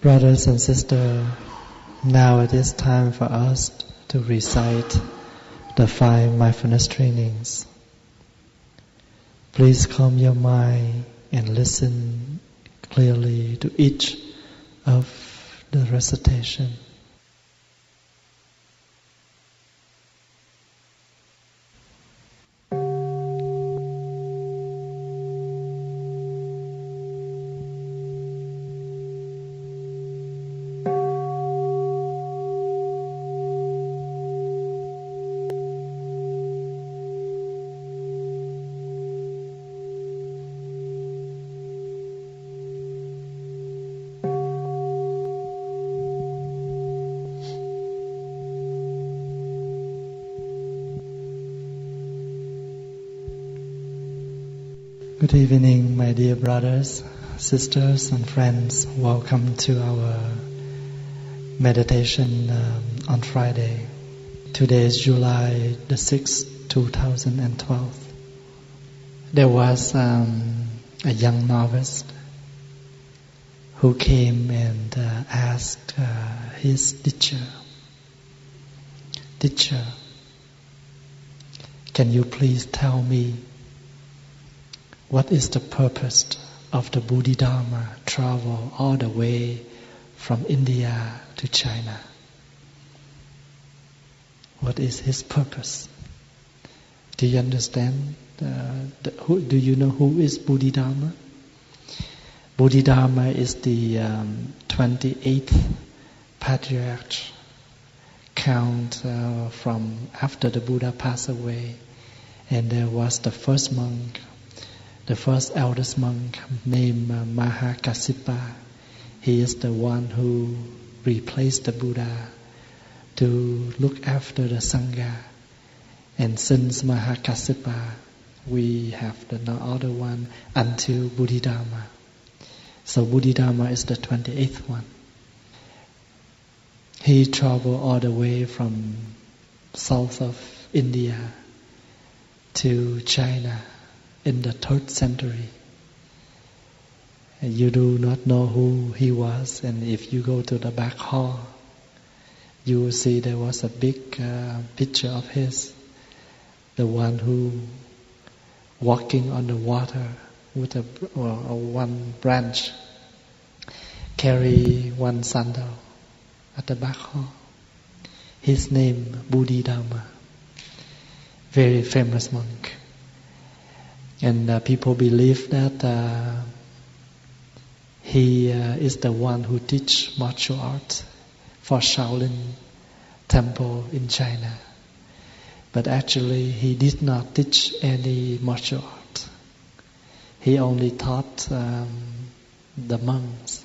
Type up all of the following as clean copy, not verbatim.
Brothers and sisters, now it is time for us to recite the 5 mindfulness trainings. Please calm your mind and listen clearly to each of the recitation. Good evening, my dear brothers, sisters and friends. Welcome to our meditation on Friday. Today is July the 6th, 2012. There was a young novice who came and asked his teacher, "Teacher, can you please tell me what is the purpose of the Bodhidharma travel all the way from India to China? What is his purpose?" Do you understand? Do you know who is Bodhidharma? Bodhidharma is the 28th patriarch count from after the Buddha passed away, and there was the first monk. The first eldest monk named Mahakassapa. He is the one who replaced the Buddha to look after the Sangha. And since Mahakassapa, we have the other one until Bodhidharma. So Bodhidharma is the 28th one. He traveled all the way from south of India to China in the 3rd century. And you do not know who he was, and if you go to the back hall, you will see there was a big picture of his, the one who walking on the water with one branch, carry one sandal at the back hall. His name Bodhidharma, very famous monk. And people believe that he is the one who teach martial arts for Shaolin Temple in China. But actually he did not teach any martial art. He only taught the monks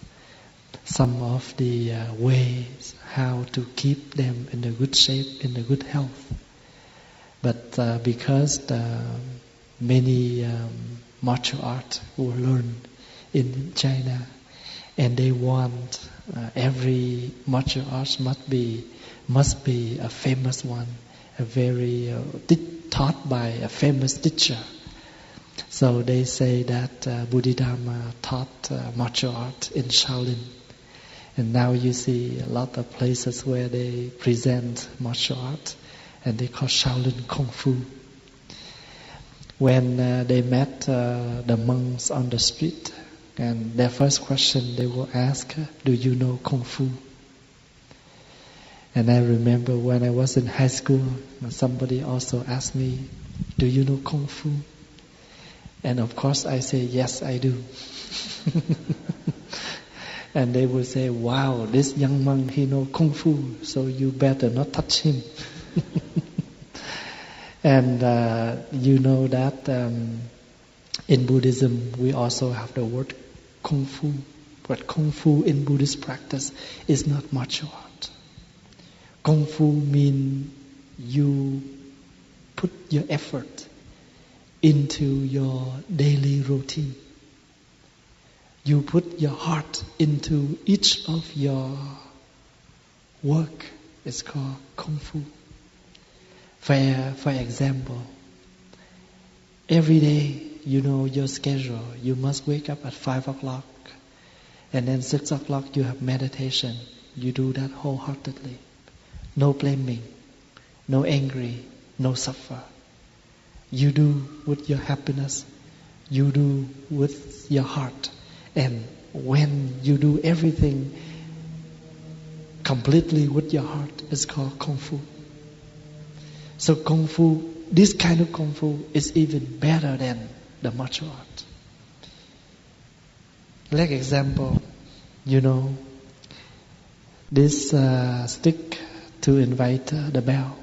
some of the ways how to keep them in a good shape, in a good health. But because many martial arts were learned in China, and they want every martial arts must be a famous one, a very taught by a famous teacher. So they say that Bodhidharma taught martial art in Shaolin, and now you see a lot of places where they present martial art, and they call Shaolin Kung Fu. When they met the monks on the street, and their first question they will ask, "Do you know Kung Fu?" And I remember when I was in high school, somebody also asked me, "Do you know Kung Fu?" And of course I say, "Yes, I do." And they would say, "Wow, this young monk, he knows Kung Fu, so you better not touch him." And you know that in Buddhism we also have the word Kung Fu. But Kung Fu in Buddhist practice is not martial art. Kung Fu means you put your effort into your daily routine. You put your heart into each of your work. It's called Kung Fu. For example, every day you know your schedule. You must wake up at 5 o'clock And then 6 o'clock you have meditation. You do that wholeheartedly. No blaming, no angry, no suffer. You do with your happiness. You do with your heart. And when you do everything completely with your heart, it's called Kung Fu. So Kung Fu, this kind of Kung Fu is even better than the martial art. Like example, this stick to invite the bell.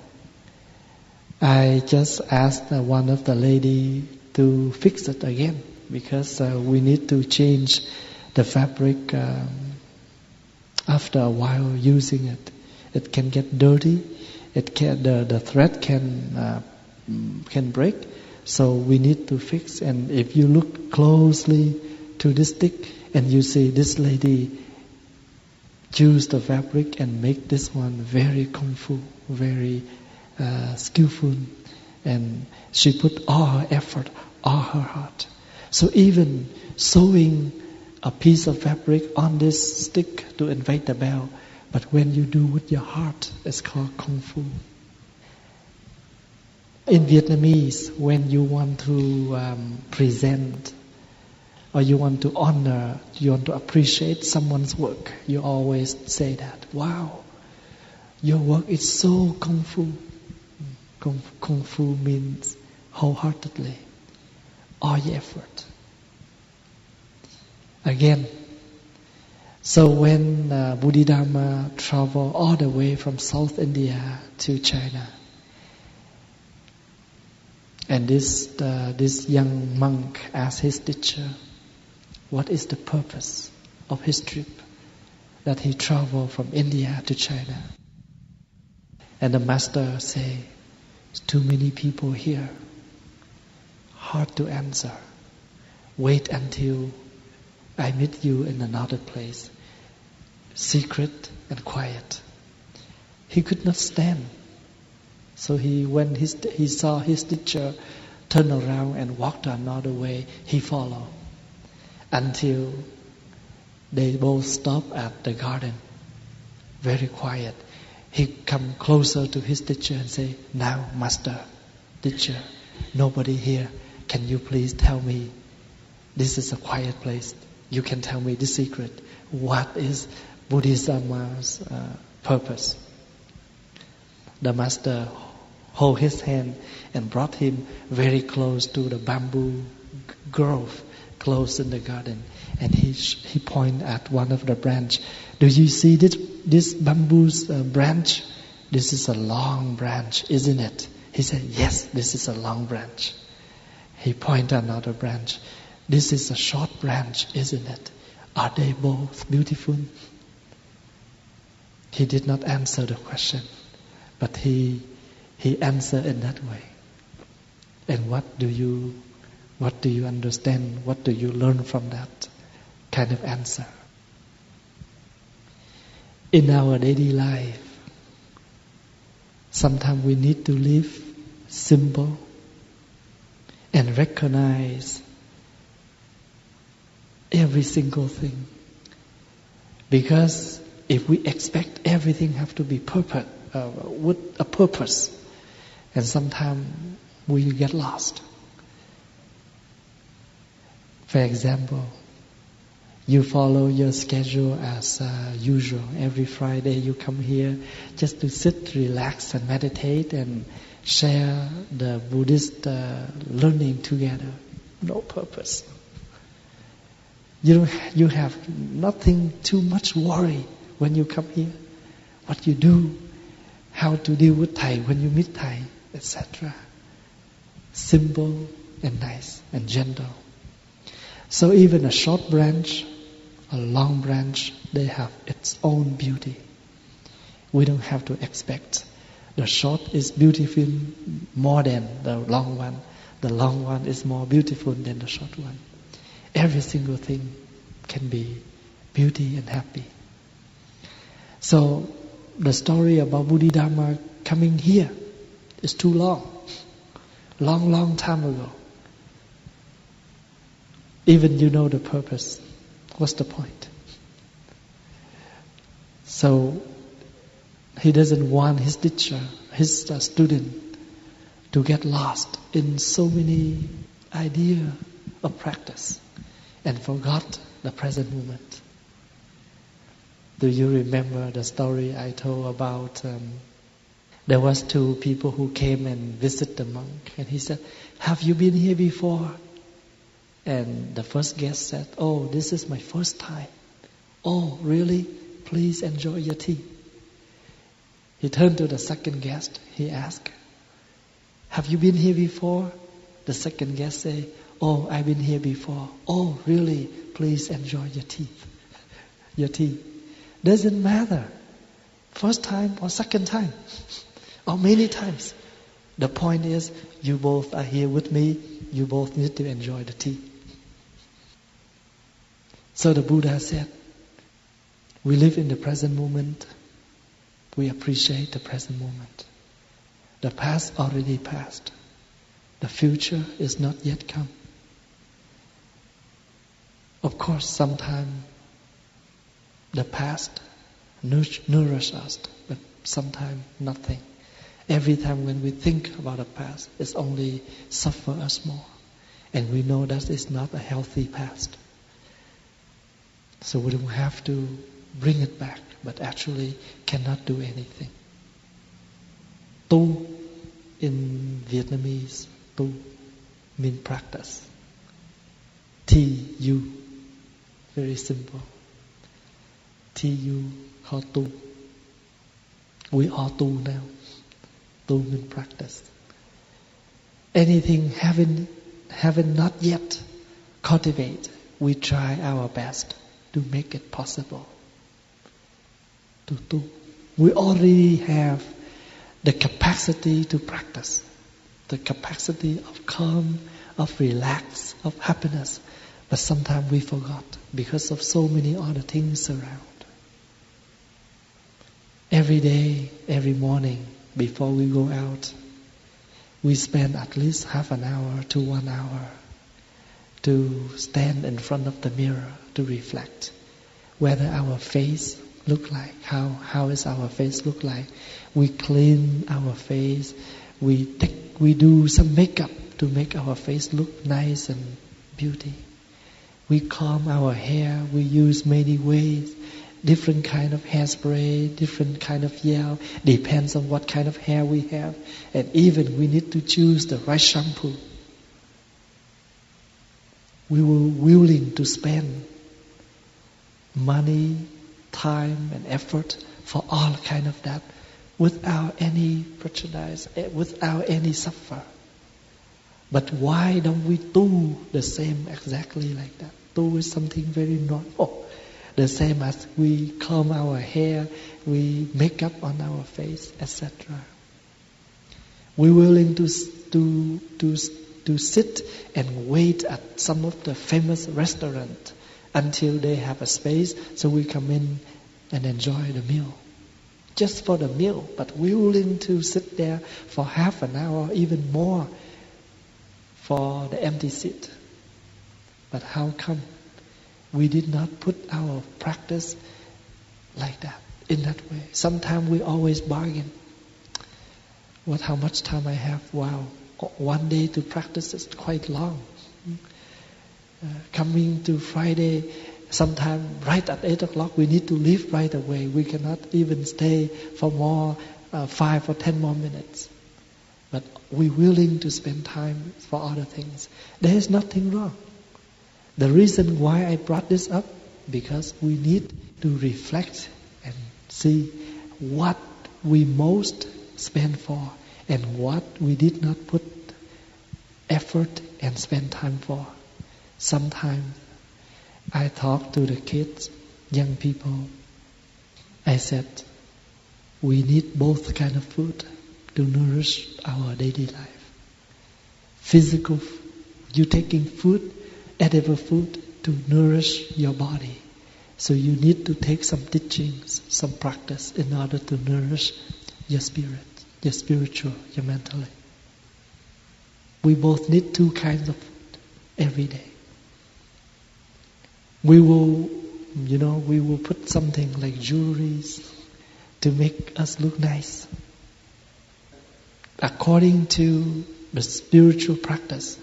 I just asked one of the lady to fix it again because we need to change the fabric after a while using it. It can get dirty. The thread can break. So we need to fix. And if you look closely to this stick and you see this lady choose the fabric and make this one very kung fu, very skillful, and she put all her effort, all her heart. So even sewing a piece of fabric on this stick to invite the bell, but when you do with your heart, it's called kung fu. In Vietnamese, when you want to present or you want to honor, you want to appreciate someone's work, you always say that, wow, your work is so kung fu. Kung fu means wholeheartedly, all your effort. Again, so when Bodhidharma traveled all the way from South India to China, and this young monk asked his teacher, what is the purpose of his trip that he traveled from India to China? And the master say, too many people here, hard to answer. Wait until I meet you in another place, secret and quiet. He could not stand. So when he saw his teacher turn around and walk another way, he followed until they both stopped at the garden, very quiet. He come closer to his teacher and say, now, master, teacher, nobody here. Can you please tell me, this is a quiet place. You can tell me the secret. What is Bodhisattva's purpose? The master hold his hand and brought him very close to the bamboo grove close in the garden. And he pointed at one of the branch. Do you see this bamboo's branch? This is a long branch, isn't it? He said, yes, this is a long branch. He pointed at another branch. This is a short branch, isn't it? Are they both beautiful? He did not answer the question, but he answered in that way. And what do you understand? What do you learn from that kind of answer? In our daily life, sometimes we need to live simple and recognize every single thing. Because if we expect everything have to be perfect, with a purpose, and sometimes we get lost. For example, you follow your schedule as usual. Every Friday you come here just to sit, relax and meditate and share the Buddhist learning together. No purpose. You have nothing too much worry when you come here. What you do, how to deal with Thầy when you meet Thầy, etc. Simple and nice and gentle. So even a short branch, a long branch, they have its own beauty. We don't have to expect the short is beautiful more than the long one. The long one is more beautiful than the short one. Every single thing can be beauty and happy. So the story about Bodhidharma coming here is too long. Long time ago. Even you know the purpose. What's the point? So he doesn't want his teacher, his student, to get lost in so many ideas of practice and forgot the present moment. Do you remember the story I told about there was two people who came and visit the monk, and he said, "Have you been here before?" And the first guest said, "Oh, this is my first time." "Oh, really? Please enjoy your tea." He turned to the second guest. He asked, "Have you been here before?" The second guest said, "Oh, I've been here before." "Oh, really? Please enjoy your tea." Your tea. Doesn't matter, first time or second time, or many times. The point is, you both are here with me. You both need to enjoy the tea. So the Buddha said, we live in the present moment. We appreciate the present moment. The past already passed. The future is not yet come. Of course, sometimes the past nourishes us, but sometimes nothing. Every time when we think about the past, it's only suffer us more. And we know that it's not a healthy past. So we don't have to bring it back, but actually cannot do anything. Tu in Vietnamese, tu means practice. T-U, very simple. T-U called tu. We are tu now. Tu means practice. Anything having not yet cultivate, we try our best to make it possible. Tu. We already have the capacity to practice, the capacity of calm, of relax, of happiness. But sometimes we forgot because of so many other things around. Every day, every morning, before we go out, we spend at least half an hour to 1 hour to stand in front of the mirror to reflect whether our face look like, how is our face look like. We clean our face, we do some makeup to make our face look nice and beauty. We comb our hair, we use many ways, different kind of hairspray, different kind of gel, depends on what kind of hair we have, and even we need to choose the right shampoo. We were willing to spend money, time and effort for all kind of that without any prejudice, without any suffer. But why don't we do the same exactly like that? Do is something very normal. The same as we comb our hair, we make up on our face, etc. We're willing to sit and wait at some of the famous restaurants until they have a space, so we come in and enjoy the meal. Just for the meal, but we're willing to sit there for half an hour, even more, for the empty seat. But how come we did not put our practice like that, in that way? Sometimes we always bargain. How much time I have? Wow, 1 day to practice is quite long. Coming to Friday, sometime right at 8 o'clock, we need to leave right away. We cannot even stay for more 5 or 10 more minutes. But we're willing to spend time for other things. There is nothing wrong. The reason why I brought this up, because we need to reflect and see what we most spend for and what we did not put effort and spend time for. Sometimes I talk to the kids, young people. I said, we need both kind of food to nourish our daily life. Physical, you taking food, edible food to nourish your body. So you need to take some teachings, some practice in order to nourish your spirit, your spiritual, your mentally. We both need 2 kinds of food every day. We will we will put something like jewelries to make us look nice. According to the spiritual practice,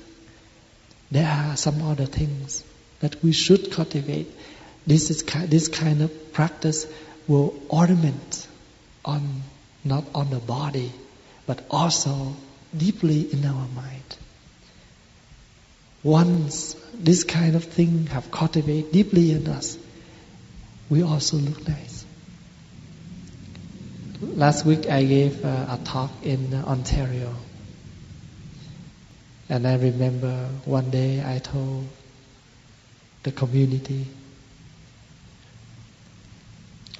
there are some other things that we should cultivate. This kind of practice will ornament not on the body, but also deeply in our mind. Once this kind of thing have cultivated deeply in us, we also look nice. Last week I gave a talk in Ontario. And I remember one day I told the community,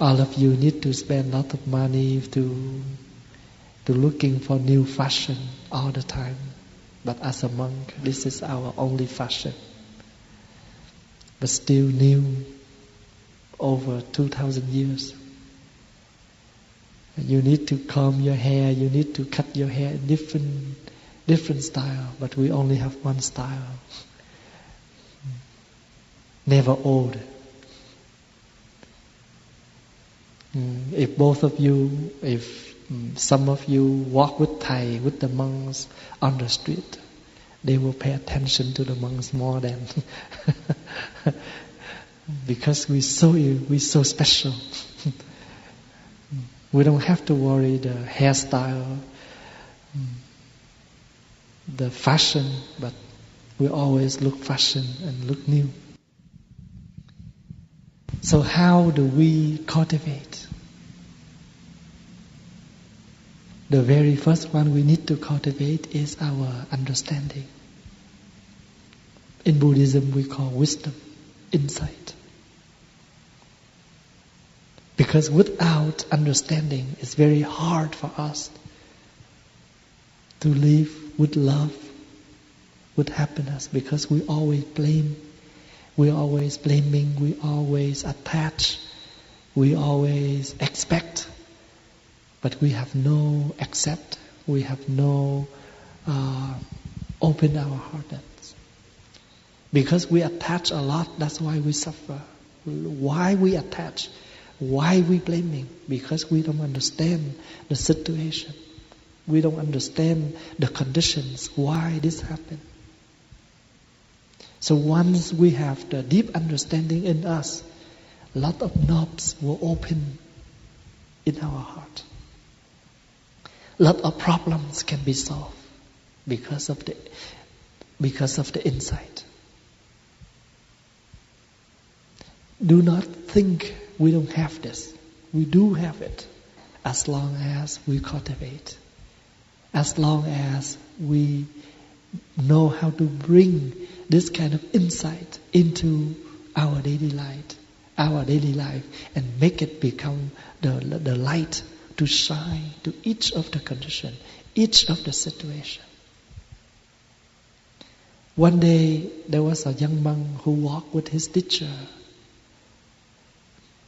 all of you need to spend a lot of money to looking for new fashion all the time. But as a monk, this is our only fashion. But still new over 2,000 years. You need to comb your hair, you need to cut your hair in different style, but we only have one style. Never old. If some of you walk with Thầy, with the monks on the street, they will pay attention to the monks more than because we're so special. We don't have to worry the hairstyle, the fashion, but we always look fashion and look new. So how do we cultivate? The very first one we need to cultivate is our understanding. In Buddhism we call wisdom, insight. Because without understanding, it's very hard for us to live with love, with happiness, because we always blame, we always blaming, we always attach, we always expect, but we have no accept, we have no open our hearts. Because we attach a lot, that's why we suffer. Why we attach? Why we blaming? Because we don't understand the situation. We don't understand the conditions, why this happened. So once we have the deep understanding in us, a lot of knobs will open in our heart. A lot of problems can be solved because of the insight. Do not think we don't have this. We do have it, as long as we cultivate. As long as we know how to bring this kind of insight into our daily life, and make it become the light to shine to each of the condition, each of the situation. One day there was a young monk who walked with his teacher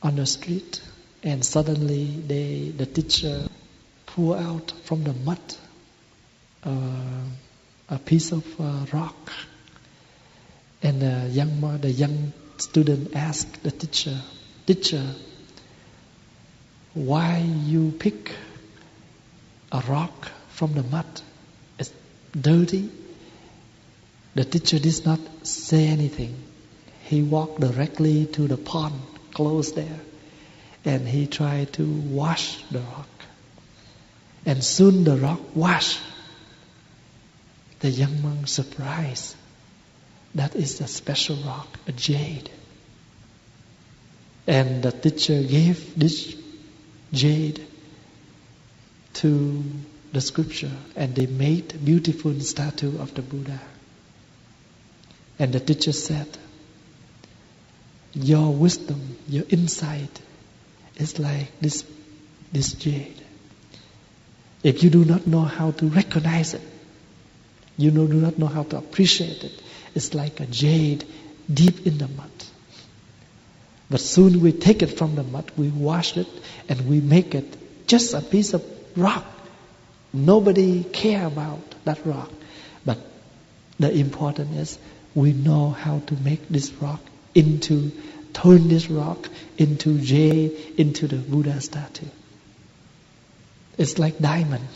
on the street, and suddenly the teacher pulled out from the mud a piece of rock, and the young student asked the teacher, why you pick a rock from the mud? It's dirty. The teacher did not say anything. He walked directly to the pond close there, and he tried to wash the rock. And soon the rock washed. The young monk surprised. That is a special rock, a jade. And the teacher gave this jade to the scripture, and they made a beautiful statue of the Buddha. And the teacher said, your wisdom, your insight is like this jade. If you do not know how to recognize it, you do not know how to appreciate it, it's like a jade deep in the mud. But soon we take it from the mud, we wash it, and we make it just a piece of rock. Nobody care about that rock. But the important is we know how to make this rock into turn this rock into jade, into the Buddha statue. It's like diamond.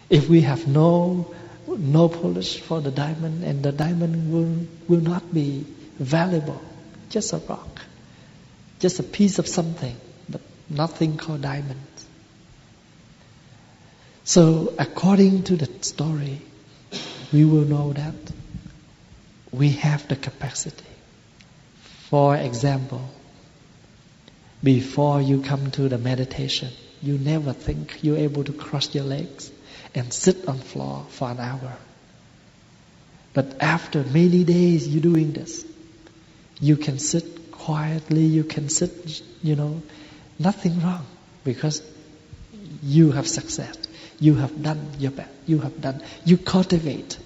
If we have no polish for the diamond, and the diamond will not be valuable, just a rock, just a piece of something, but nothing called diamond. So according to the story, we will know that we have the capacity. For example, before you come to the meditation, you never think you're able to cross your legs and sit on floor for an hour. But after many days you doing this, you can sit quietly, you can sit, nothing wrong, because you have success. You have done your best. You cultivate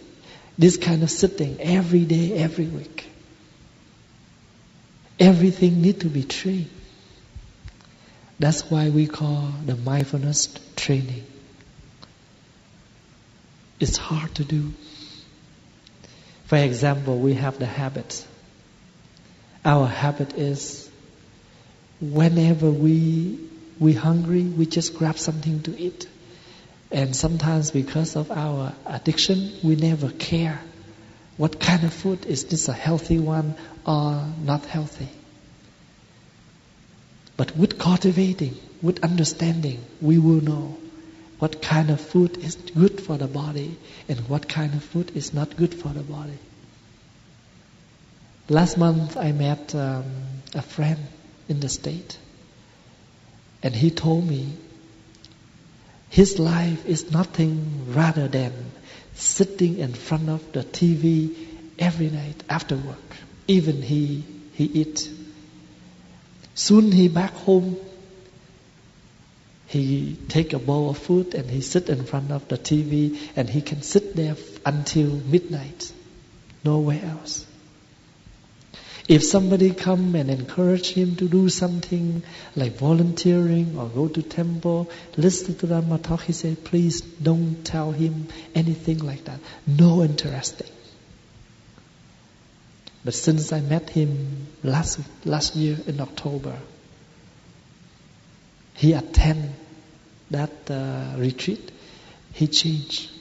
this kind of sitting every day, every week. Everything needs to be trained. That's why we call the mindfulness training. It's hard to do. For example, we have the habit. Our habit is whenever we hungry, we just grab something to eat. And sometimes because of our addiction, we never care what kind of food. Is this a healthy one or not healthy? But with cultivating, with understanding, we will know what kind of food is good for the body and what kind of food is not good for the body. Last month I met a friend in the States, and he told me his life is nothing rather than sitting in front of the TV every night after work. Even he eats. Soon he back home, he take a bowl of food and he sit in front of the TV, and he can sit there until midnight, nowhere else. If somebody come and encourage him to do something like volunteering or go to temple, listen to Dhamma talk, he said, please don't tell him anything like that. No interesting. But since I met him last year in October, he attended that retreat. He changed,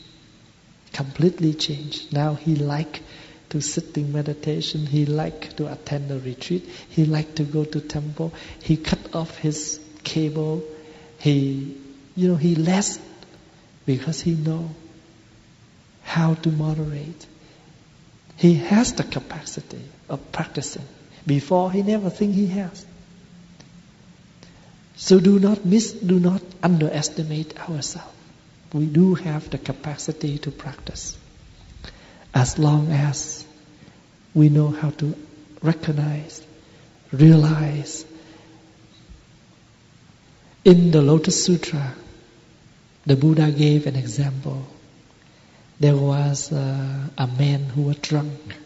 completely changed. Now he like to sit in meditation. He like to attend the retreat. He like to go to temple. He cut off his cable. He less, because he know how to moderate. He has the capacity of practicing. Before, he never think he has. So do not underestimate ourselves. We do have the capacity to practice, as long as we know how to recognize, realize. In the Lotus Sutra, the Buddha gave an example. There was a man who was drunk,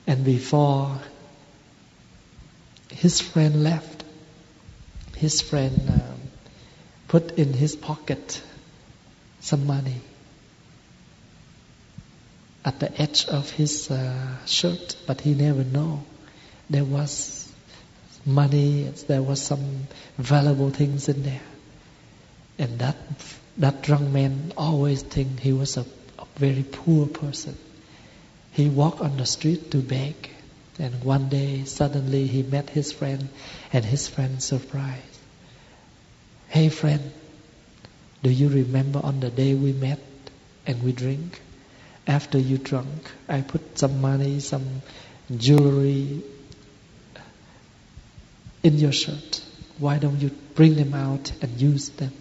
and before his friend left, his friend put in his pocket some money at the edge of his shirt, but he never know there was money, there was some valuable things in there. And that drunk man always think he was a very poor person. He walked on the street to beg, and one day suddenly he met his friend, and his friend surprised. Hey friend, do you remember on the day we met and we drink? After you drunk, I put some money, some jewelry in your shirt. Why don't you bring them out and use them?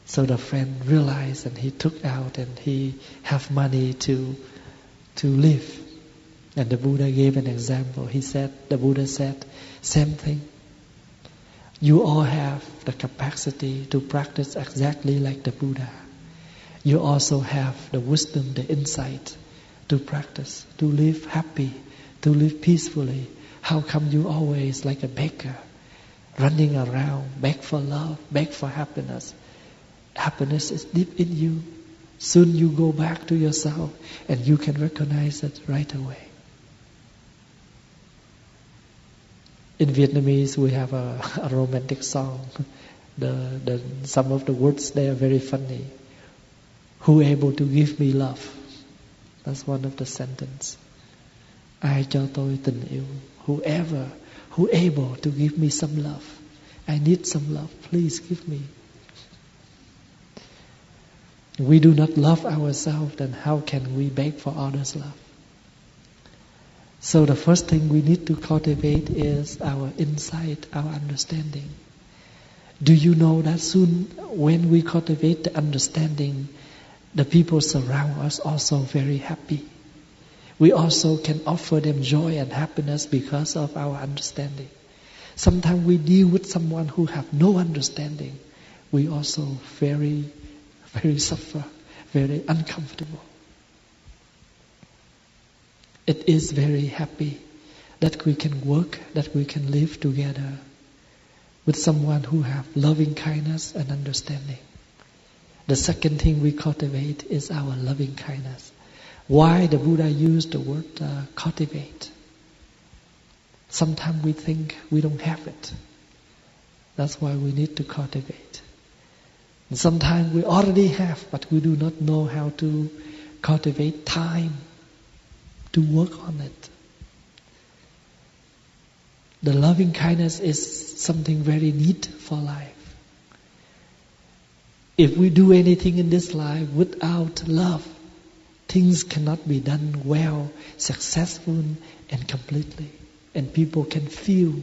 So the friend realized, and he took out, and he have money to live. And the Buddha gave an example. The Buddha said, same thing. You all have the capacity to practice exactly like the Buddha. You also have the wisdom, the insight to practice, to live happy, to live peacefully. How come you always like a beggar, running around, beg for love, beg for happiness? Happiness is deep in you. Soon you go back to yourself and you can recognize it right away. In Vietnamese, we have a romantic song. Some of the words there are very funny. Who able to give me love? That's one of the sentence. Ai cho tôi tình yêu? Who able to give me some love? I need some love. Please give me. We do not love ourselves, then how can we beg for others' love? So the first thing we need to cultivate is our insight, our understanding. Do you know that soon when we cultivate the understanding, the people surround us also very happy. We also can offer them joy and happiness because of our understanding. Sometimes we deal with someone who have no understanding. We also very, very suffer, very uncomfortable. It is very happy that we can work, that we can live together with someone who have loving kindness and understanding. The second thing we cultivate is our loving kindness. Why the Buddha used the word cultivate? Sometimes we think we don't have it. That's why we need to cultivate. And sometimes we already have, but we do not know how to cultivate time to work on it. The loving kindness is something very neat for life. If we do anything in this life without love, things cannot be done well, successful, and completely. And people can feel.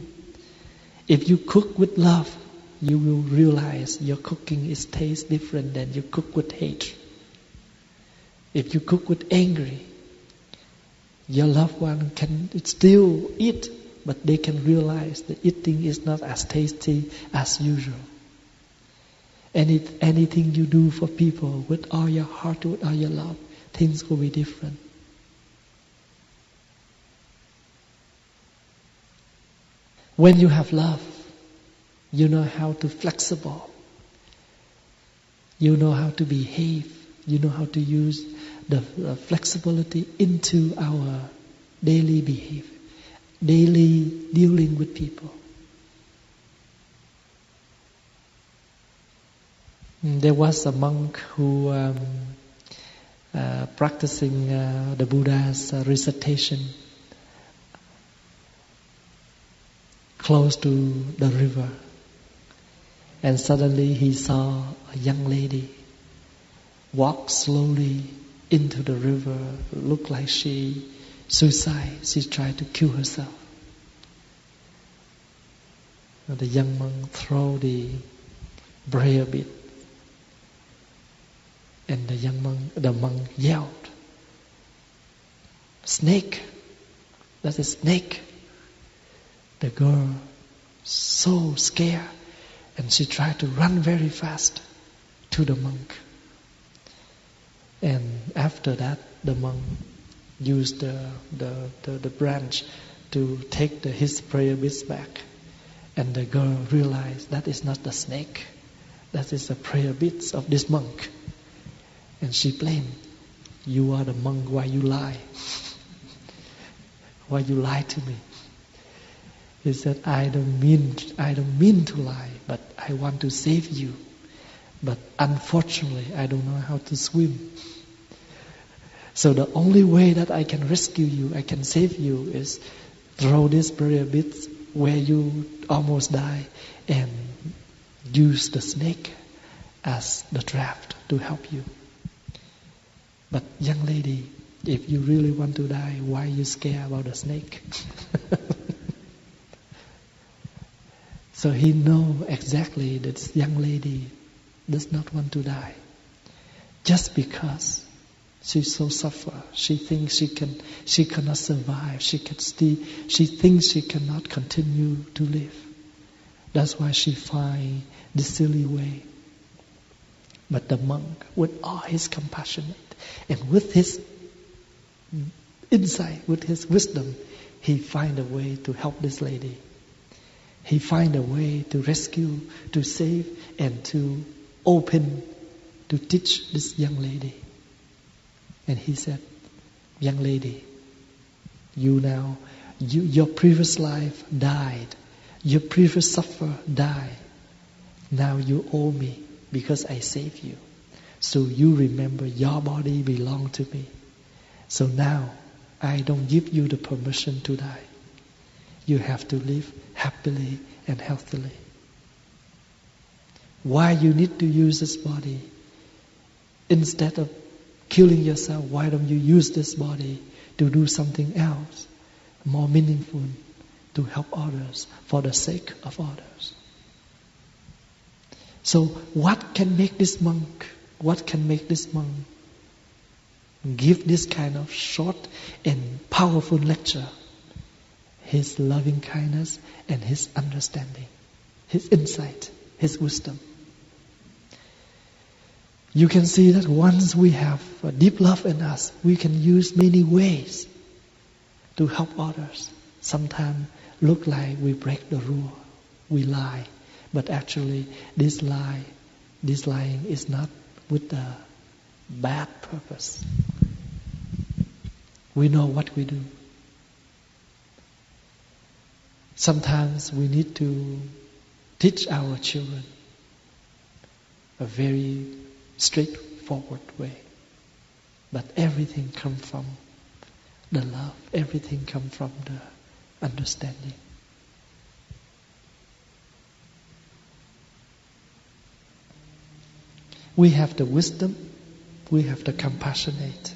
If you cook with love, you will realize your cooking is taste different than you cook with hate. If you cook with anger, your loved one can still eat, but they can realize the eating is not as tasty as usual. Anything you do for people with all your heart, with all your love, things will be different. When you have love, you know how to flexible. You know how to behave. You know how to use the flexibility into our daily behavior, daily dealing with people. There was a monk who practicing the Buddha's recitation close to the river, and suddenly he saw a young lady walk slowly into the river. Looked like she tried to kill herself. The young monk threw the prayer bit, and the monk yelled, "Snake! That's a snake!" The girl, so scared, and she tried to run very fast to the monk. And after that, the monk used the branch to take his prayer bits back. And the girl realized that is not the snake, that is the prayer bits of this monk. And she blamed, "You are the monk, why you lie? Why you lie to me?" He said, I don't mean to lie, but I want to save you. But unfortunately, I don't know how to swim. So the only way that I can rescue you, I can save you, is throw this prayer bits where you almost die and use the snake as the draft to help you. But young lady, if you really want to die, why are you scared about the snake? So he know exactly that this young lady does not want to die. Just because she's so suffer, she thinks she cannot survive. She thinks she cannot continue to live. That's why she find this silly way. But the monk, with all his compassion and with his insight, with his wisdom, he find a way to help this lady. He find a way to rescue, to save, and to open, to teach this young lady. And he said, "Young lady, your previous life died Your previous sufferer died. Now you owe me because I saved you. So you remember your body belonged to me. So now I don't give you the permission to die. You have to live happily and healthily. Why you need to use this body? Instead of killing yourself, why don't you use this body to do something else, more meaningful, to help others, for the sake of others? So what can make this monk give this kind of short and powerful lecture? His loving kindness and his understanding, his insight, his wisdom. You can see that once we have a deep love in us, we can use many ways to help others. Sometimes look like we break the rule, we lie, but actually this lying is not with a bad purpose. We know what we do. Sometimes we need to teach our children a very straightforward way. But everything comes from the love. Everything comes from the understanding. We have the wisdom. We have the compassionate.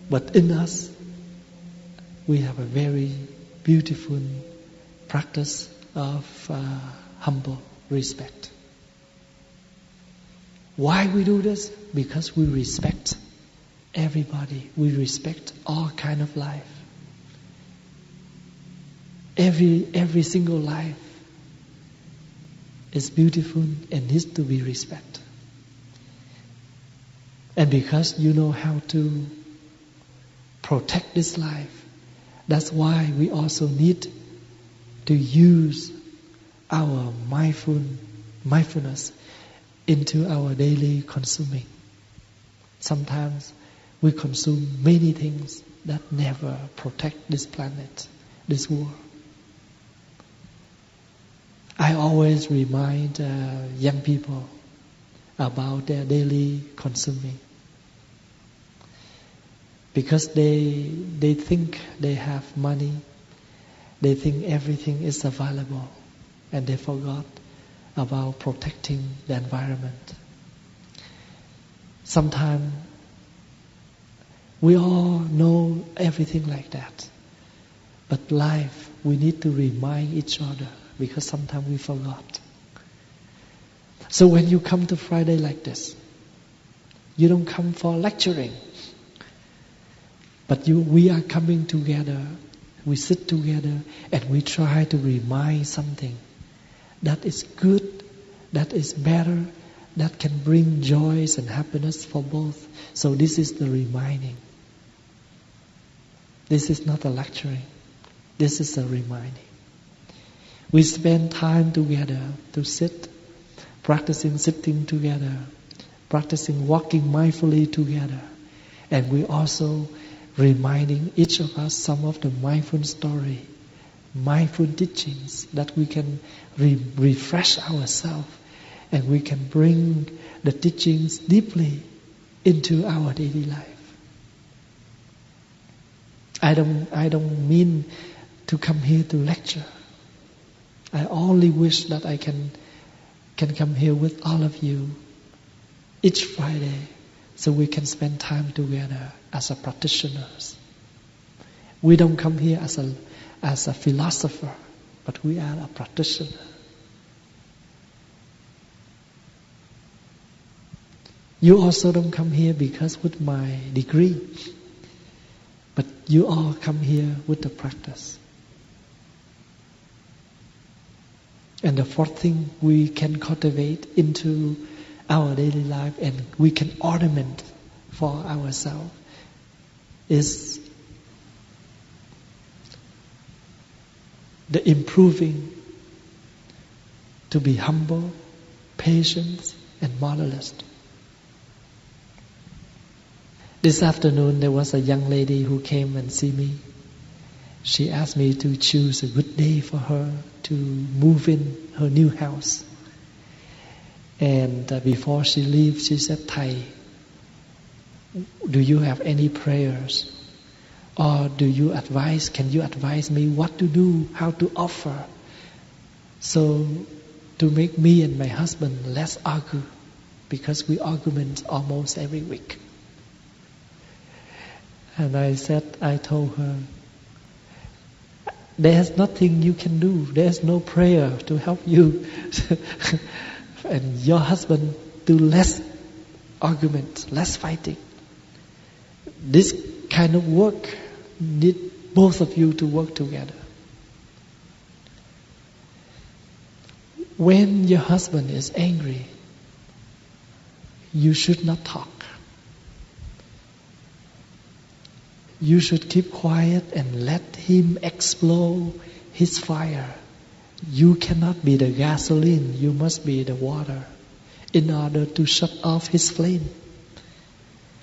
But in us, we have a very beautiful practice of humble respect. Why we do this? Because we respect everybody. We respect all kind of life. Every single life is beautiful and needs to be respected. And because you know how to protect this life, that's why we also need to use our mindfulness into our daily consuming. Sometimes we consume many things that never protect this planet, this world. I always remind young people about their daily consuming, because they think they have money, they think everything is available, and they forgot about protecting the environment. Sometimes we all know everything like that, but life, we need to remind each other, because sometimes we forgot. So when you come to Friday like this, you don't come for lecturing, but we are coming together. We sit together and we try to remind something that is good, that is better, that can bring joys and happiness for both. So this is the reminding. This is not a lecturing. This is a reminding. We spend time together to sit, practicing sitting together, practicing walking mindfully together. And we also reminding each of us some of the mindful story, mindful teachings, that we can refresh ourselves and we can bring the teachings deeply into our daily life. I don't mean to come here to lecture. I only wish that I can come here with all of you each Friday, so we can spend time together as a practitioners. We don't come here as a philosopher, but we are a practitioner. You also don't come here because with my degree, but you all come here with the practice. And the fourth thing we can cultivate into our daily life and we can ornament for ourselves is the improving to be humble, patient, and modest. This afternoon there was a young lady who came and see me, She asked me to choose a good day for her to move in her new house. And before she leaves, she said, Thầy, do you have any prayers? Or can you advise me what to do, how to offer? So to make me and my husband less argue, because we argument almost every week. And I told her, there's nothing you can do. There's no prayer to help you. And your husband do less argument, less fighting. This kind of work need both of you to work together. When your husband is angry, you should not talk. You should keep quiet and let him explode his fire. You cannot be the gasoline, you must be the water in order to shut off his flame.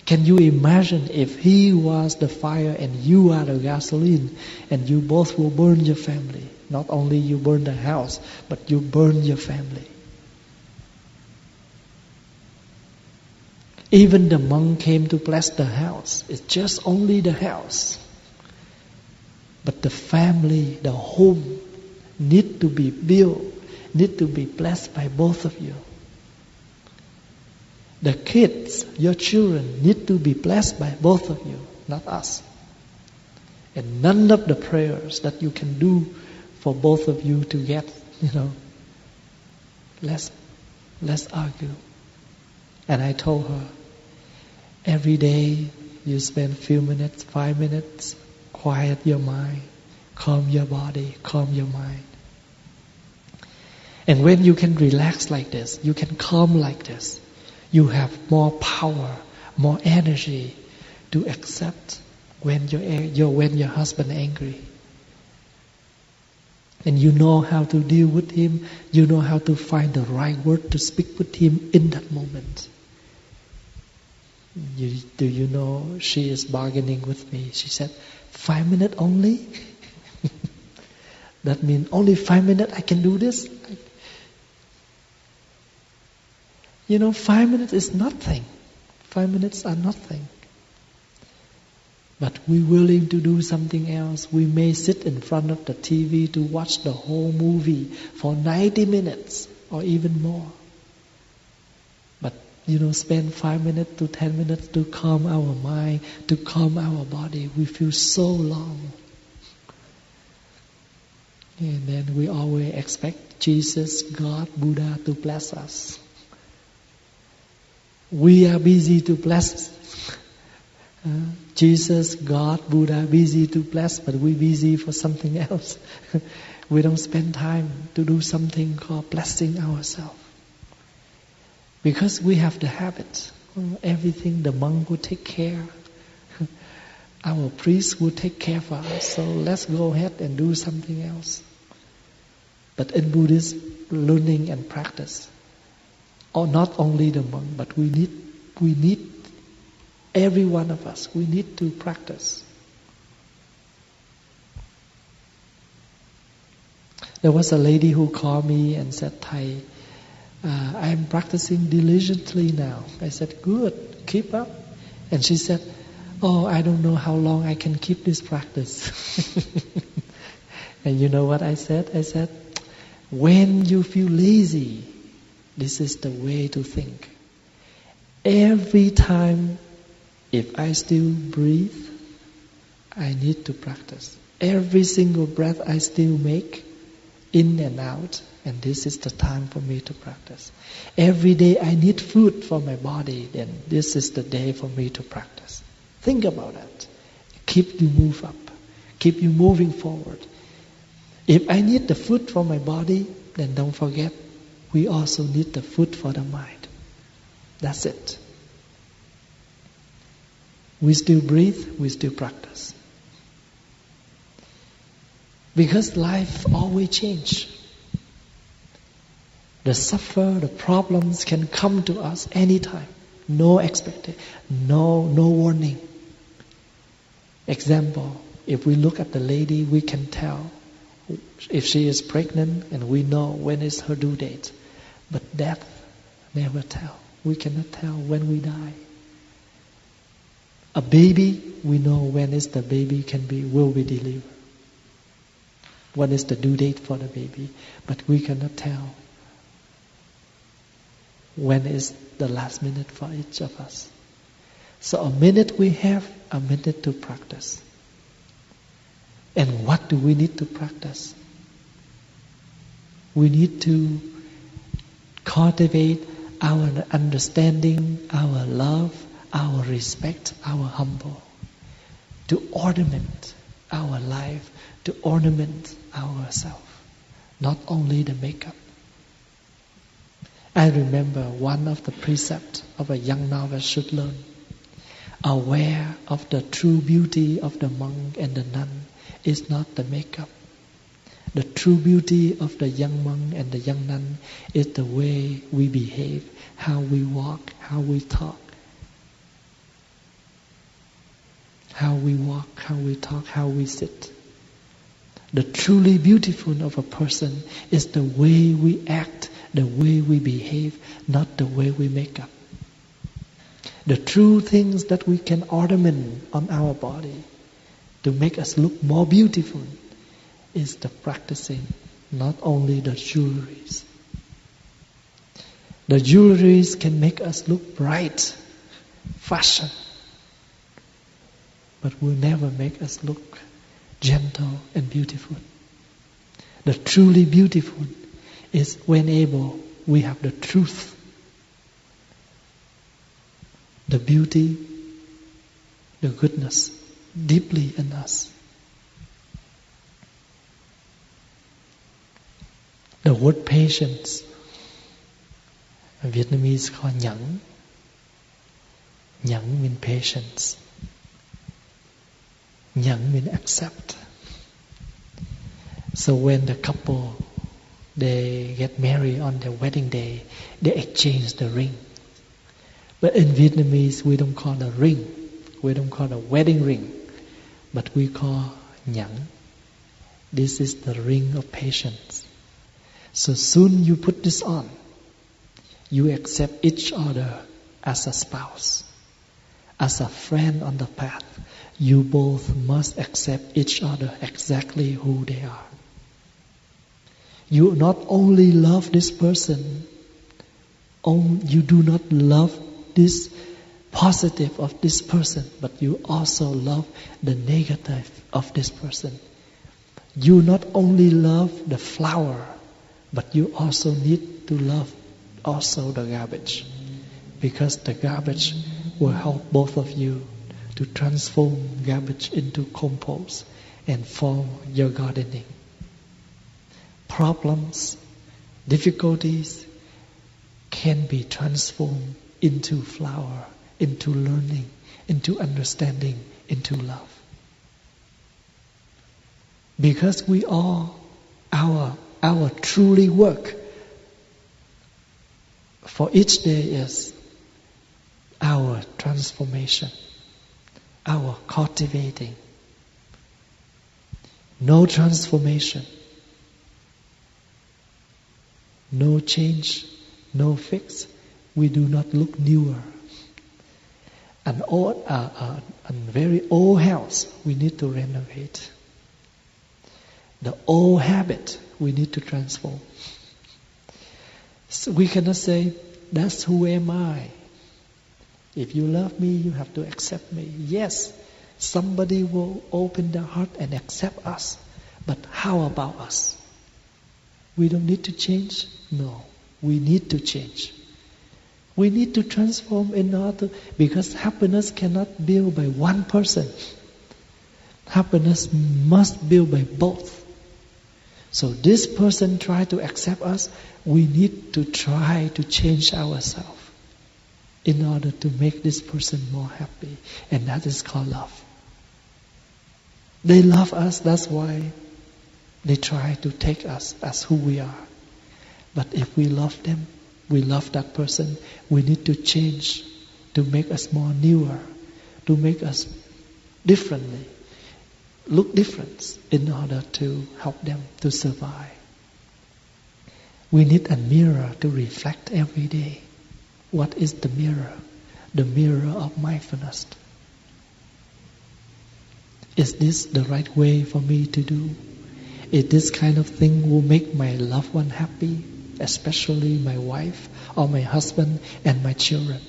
Can you imagine if he was the fire and you are the gasoline, and you both will burn your family? Not only you burn the house, but you burn your family. Even the monk came to bless the house. It's just only the house. But the family, the home, need to be built, need to be blessed by both of you. The kids, your children, need to be blessed by both of you, not us. And none of the prayers that you can do for both of you to get, let's argue. And I told her, every day you spend a few minutes, 5 minutes, quiet your mind, calm your body, calm your mind. And when you can relax like this, you can calm like this, you have more power, more energy to accept when your husband angry. And you know how to deal with him, you know how to find the right word to speak with him in that moment. Do you know she is bargaining with me? She said, 5 minutes only? That means only 5 minutes I can do this? 5 minutes is nothing. 5 minutes are nothing. But we're willing to do something else. We may sit in front of the TV to watch the whole movie for 90 minutes or even more. But, spend 5 minutes to 10 minutes to calm our mind, to calm our body. We feel so long. And then we always expect Jesus, God, Buddha to bless us. We are busy to bless Jesus, God, Buddha, busy to bless, but we're busy for something else. We don't spend time to do something called blessing ourselves. Because we have the habit. Everything the monk will take care. Our priest will take care for us. So let's go ahead and do something else. But in Buddhism, learning and practice, or not only the monk, but we need every one of us, we need to practice. There was a lady who called me and said, Thầy, I'm practicing diligently now. I said, good, keep up. And she said, oh, I don't know how long I can keep this practice. And you know what I said? I said, when you feel lazy, this is the way to think. Every time, if I still breathe, I need to practice. Every single breath I still make, in and out, and this is the time for me to practice. Every day I need food for my body, then this is the day for me to practice. Think about it. Keep you move up. Keep you moving forward. If I need the food for my body, then don't forget, we also need the food for the mind. That's it. We still breathe, we still practice. Because life always changes. The suffer, the problems can come to us anytime. No expectation, no warning. Example, If we look at the lady, we can tell if she is pregnant, and we know when is her due date. But death, never tell. We cannot tell when we die. A baby, we know when is the baby will be delivered. What is the due date for the baby? But we cannot tell when is the last minute for each of us. So a minute we have, a minute to practice. And what do we need to practice? We need to cultivate our understanding, our love, our respect, our humble, to ornament our life, to ornament ourselves, not only the makeup. I remember one of the precepts of a young novice should learn. Aware of the true beauty of the monk and the nun is not the makeup. The true beauty of the young monk and the young nun is the way we behave, how we walk, how we talk. How we walk, how we talk, how we sit. The truly beautiful of a person is the way we act, the way we behave, not the way we make up. The true things that we can ornament on our body to make us look more beautiful is the practicing, not only the jewelries. The jewelries can make us look bright, fashion, but will never make us look gentle and beautiful. The truly beautiful is whenever we have the truth, the beauty, the goodness deeply in us. The word patience, in Vietnamese called nhẫn. Nhẫn means patience. Nhẫn means accept. So when the couple, they get married on their wedding day, they exchange the ring. But in Vietnamese, we don't call the ring. We don't call the wedding ring. But we call nhẫn. This is the ring of patience. So soon you put this on, you accept each other as a spouse, as a friend on the path. You both must accept each other exactly who they are. You not only love this person, you do not love this positive of this person, but you also love the negative of this person. You not only love the flower, but you also need to love also the garbage, because the garbage will help both of you to transform garbage into compost and for your gardening. Problems, difficulties can be transformed into flower, into learning, into understanding, into love. Because we all, our truly work for each day is our transformation, our cultivating. No transformation, no change, no fix, we do not look newer. A very old house, we need to renovate. The old habit, we need to transform. So we cannot say, that's who am I. If you love me, you have to accept me. Yes, somebody will open their heart and accept us. But how about us? We don't need to change? No, we need to change. We need to transform in order, because happiness cannot be built by one person. Happiness must be built by both. So this person try to accept us, we need to try to change ourselves in order to make this person more happy. And that is called love. They love us, that's why they try to take us as who we are. But if we love them, we love that person, we need to change to make us more newer, to make us differently. look different in order to help them to survive. We need a mirror to reflect every day. What is the mirror? The mirror of mindfulness. Is this the right way for me to do? Is this kind of thing will make my loved one happy, especially my wife or my husband and my children?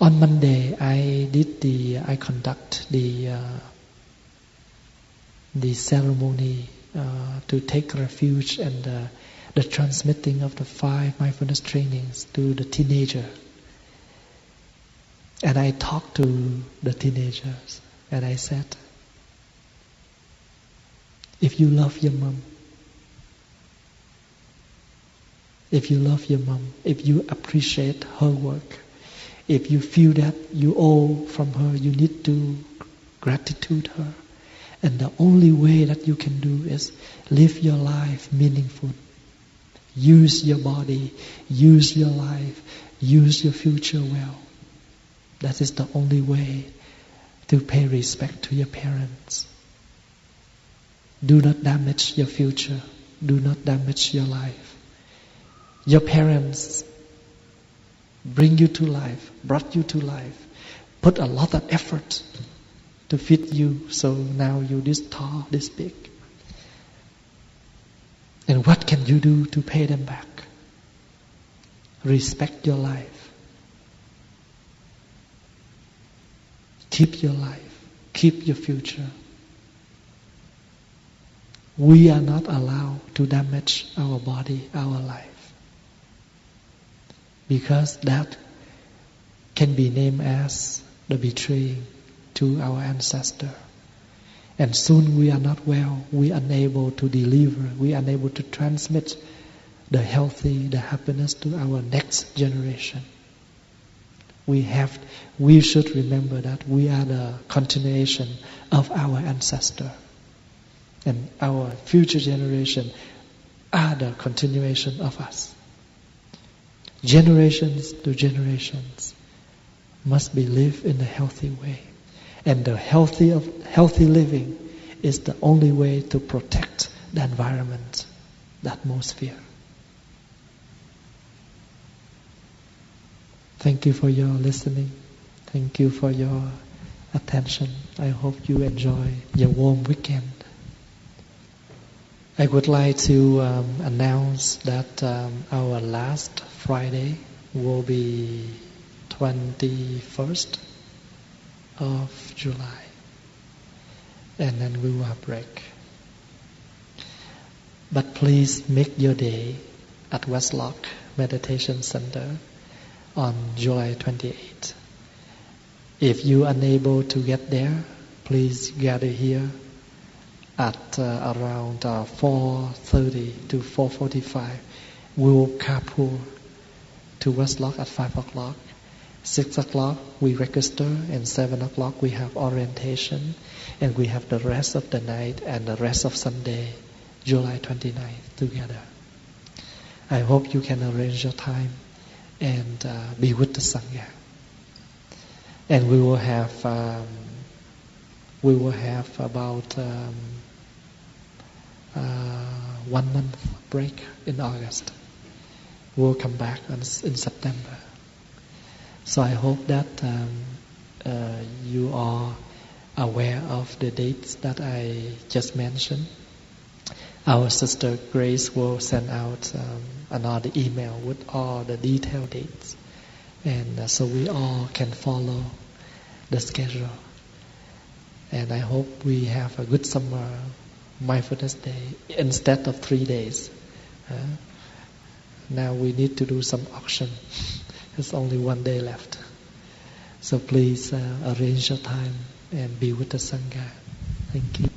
On Monday, I conduct the ceremony to take refuge and the transmitting of the 5 mindfulness trainings to the teenager. And I talked to the teenagers and I said, if you love your mom, if you appreciate her work, if you feel that you owe from her, you need to gratitude her. And the only way that you can do is live your life meaningful. Use your body, use your life, use your future well. That is the only way to pay respect to your parents. Do not damage your future. Do not damage your life. Your parents bring you to life, brought you to life, put a lot of effort to feed you, so now you're this tall, this big. And what can you do to pay them back? Respect your life. Keep your life. Keep your future. We are not allowed to damage our body, our life. Because that can be named as the betraying to our ancestor. And soon we are not well, we are unable to deliver, we are unable to transmit the healthy, the happiness to our next generation. We should remember that we are the continuation of our ancestor. And our future generation are the continuation of us. Generations to generations must be lived in a healthy way. And the healthy living is the only way to protect the environment, the atmosphere. Thank you for your listening. Thank you for your attention. I hope you enjoy your warm weekend. I would like to announce that our last Friday will be 21st of July, and then we will have break. But please make your day at Westlock Meditation Center on July 28th. If you are unable to get there, please gather here at around 4:30 to 4:45. We will carpool to Westlock at 5 o'clock. 6 o'clock we register, and 7 o'clock we have orientation, and we have the rest of the night and the rest of Sunday, July 29th, together. I hope you can arrange your time and be with the Sangha. And we will have about 1 month break in August. We'll come back in September. So I hope that you are aware of the dates that I just mentioned. Our sister Grace will send out another email with all the detailed dates, and so we all can follow the schedule. And I hope we have a good summer mindfulness day instead of 3 days. Now we need to do some action. There's only 1 day left. So please arrange your time and be with the Sangha. Thank you.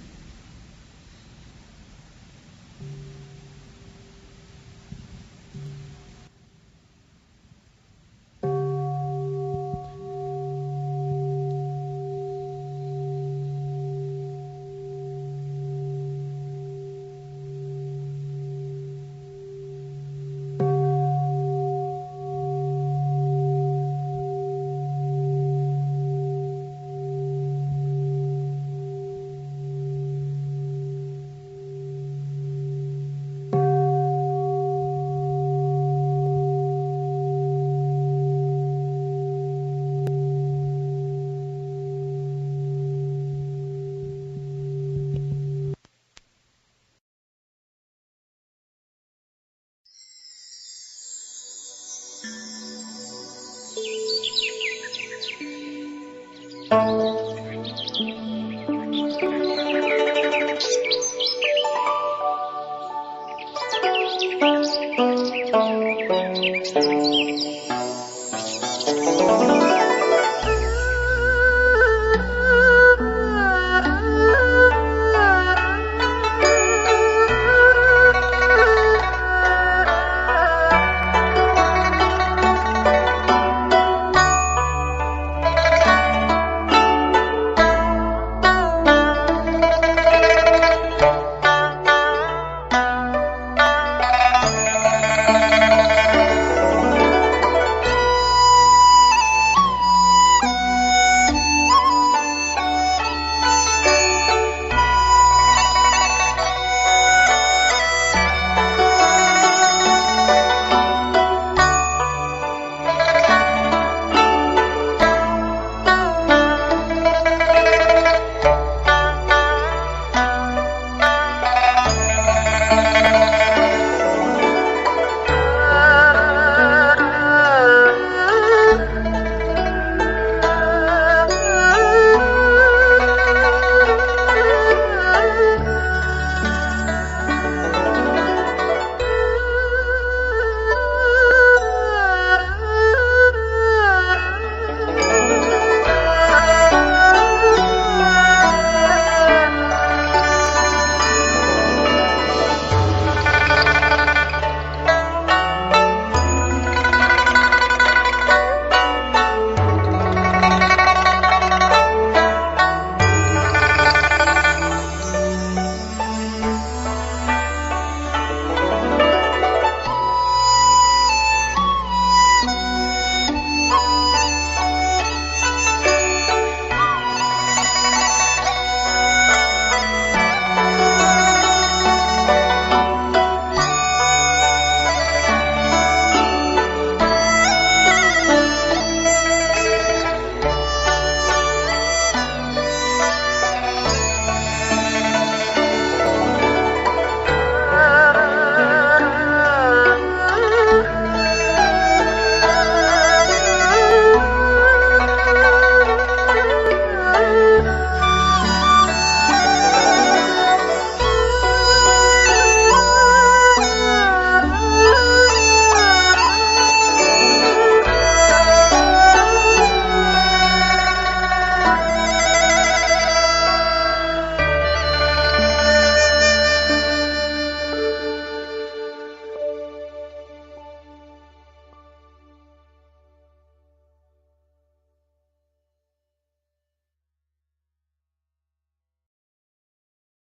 Thank you.